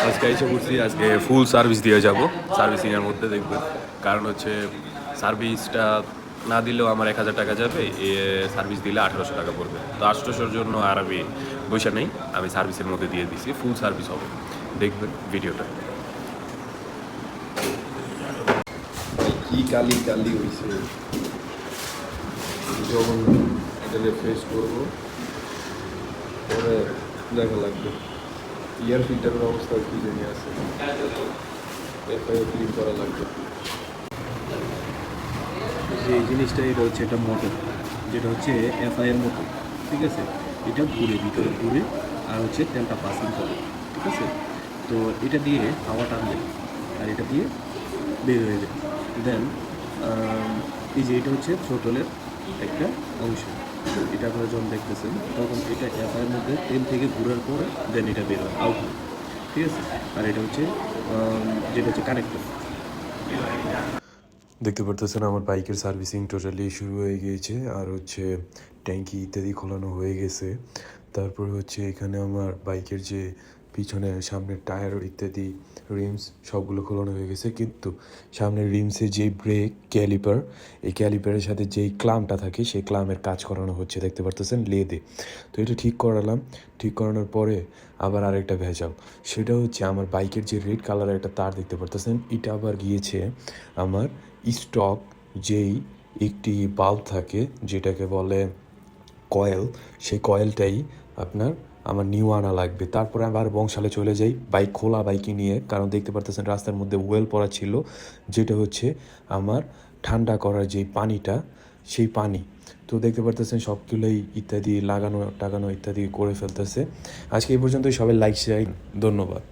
আজকে এসে করছি, আজকে ফুল সার্ভিস দিয়ে যাব। সার্ভিসিংয়ের মধ্যে দেখবেন, কারণ হচ্ছে সার্ভিসটা না দিলেও আমার 1,000 টাকা যাবে, এ সার্ভিস দিলে 1,800 টাকা পড়বে। তো 1,800-র জন্য আর আমি বসে নেই, আমি সার্ভিসের মধ্যে দিয়ে দিছি, ফুল সার্ভিস হবে। দেখবেন ভিডিওটা। কি কালি কালি হয়েছে, যখন এটা রিফ্রেশ করবো পরে দেখা লাগবে। ইয়ার ফিল্টারের অবস্থা কী জানি আছে, এটাও ক্লিন করা লাগবে। যে এই জিনিসটা এটা হচ্ছে একটা মোটর, যেটা হচ্ছে এফআইয়ের মতো, ঠিক আছে। এটা ঘুরে, ভিতরে ঘুরে আর হচ্ছে তেলটা পাসিং করে, ঠিক আছে। তো এটা দিয়ে হাওয়া টানবে আর এটা দিয়ে বের হয়ে যাবে। দেন এই যে এটা হচ্ছে থ্রোটলের একটা অংশ। এটা আপনারা যখন দেখতেছেন তখন এটা এফআইয়ের মধ্যে তেল থেকে ঘুরার পরে দেন এটা বের হয় আউট, ঠিক আছে। আর এটা হচ্ছে যেটা হচ্ছে কানেক্টর। দেখতে পারতেছেন আমার বাইকের সার্ভিসিং টোটালি শুরু হয়ে গিয়েছে, আর হচ্ছে ট্যাঙ্কি ইত্যাদি খোলানো হয়ে গেছে। তারপর হচ্ছে এখানে আমার বাইকের যে পিছনে সামনের টায়ার ইত্যাদি রিমস সবগুলো খোলানো হয়ে গেছে, কিন্তু সামনের রিমসে যে ব্রেক ক্যালিপার, এই ক্যালিপারের সাথে যেই ক্লামটা থাকে সেই ক্লামের কাজ করানো হচ্ছে, দেখতে পারতেছেন লেদে। তো এটা ঠিক করালাম, ঠিক করানোর পরে আবার আরেকটা ভেজাল, সেটা হচ্ছে আমার বাইকের যে রেড কালারের একটা তার দেখতে পারতেছেন, এটা আবার গিয়েছে আমার স্টক যেই একটি বাল্ব থাকে যেটাকে বলে কয়েল, সেই কয়েলটাই আপনার আমার নিউ আনা লাগবে। তারপরে আবার বংশালে চলে যাই বাইক খোলা বাইকে নিয়ে, কারণ দেখতে পারতেছেন রাস্তার মধ্যে ওয়েল পড়া ছিল, যেটা হচ্ছে আমার ঠান্ডা করার যেই পানিটা, সেই পানি। তো দেখতে পারতেছেন সবগুলোই ইত্যাদি লাগানো টাগানো ইত্যাদি করে ফেলতেছে। আজকে এই পর্যন্তই, সবাই লাইক শেয়ার, ধন্যবাদ।